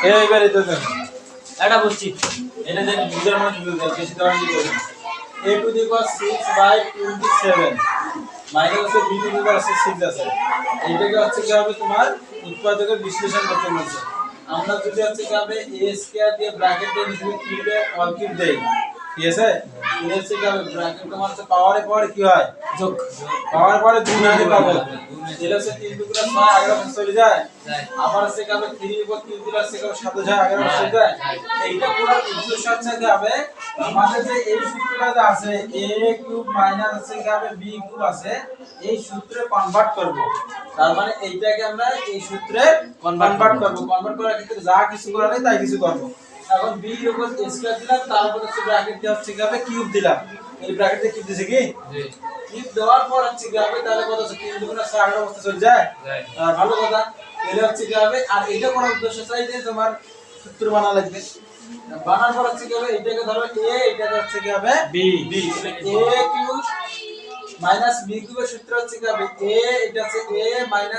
এইবারে তো দেন এটা বুঝছি। এটা যে বুঝার মতো বুঝতে বেশি দেওয়া কি করবে a to the power 6/27 minus আছে b টু দি পাওয়ার 6 আছে এইটাকে হচ্ছে কি হবে তোমার উৎপাদকের বিশ্লেষণ করতে বলছে আমরা যদি হচ্ছে কি হবে a স্কয়ার দিয়ে ব্র্যাকেট দিয়ে নিচে কিউবে অলকিউব দেই ঠিক আছে এটা হচ্ছে কি হবে ব্র্যাকেট তোমার হচ্ছে পাওয়ারে পরে কি হয় যোগ। পাওয়ার পরে 2 নানি পাবো এটা হচ্ছে 3 টুকরা 6 11 বছর চলে যায় আবার হচ্ছে কি হবে 3 উপর 3 দিলে হচ্ছে কি হবে 7 যায় 11 বছর চলে যায় এইটা পুরো উদ্দেশ্য হচ্ছে কি হবে আমাদের যে এই সূত্রটা যে আছে a কিউব মাইনাস হচ্ছে কি হবে b কিউব আছে এই সূত্রে কনভার্ট করব তার মানে এইটাকে আমরা এই সূত্রে কনভার্ট করব কনভার্ট করার ক্ষেত্রে যা কিছু করা নেই তাই কিছু করব এখন b এর উপর a স্কয়ার দিলাম তার উপর হচ্ছে ব্র্যাকেট দিয়ে হচ্ছে কি হবে কিউব দিলাম এই ব্র্যাকেট দিয়ে কিউব দিছে কি জি। কিউব দেওয়ার পর হচ্ছে কি হবে তাহলে কত হচ্ছে 3 দুগুণা 6 11 অবস্থা চলে যায় ভালো কথা এটা হচ্ছে কি হবে আর এটা কোন উদ্দেশ্য চাই যে তোমার সূত্র বানা লাগবে বানার পর হচ্ছে কি হবে এটাকে ধরো a এটাকে হচ্ছে কি হবে b a cube minus b কিউবের সূত্র হচ্ছে কি হবে a এটা হচ্ছে a মাইনাস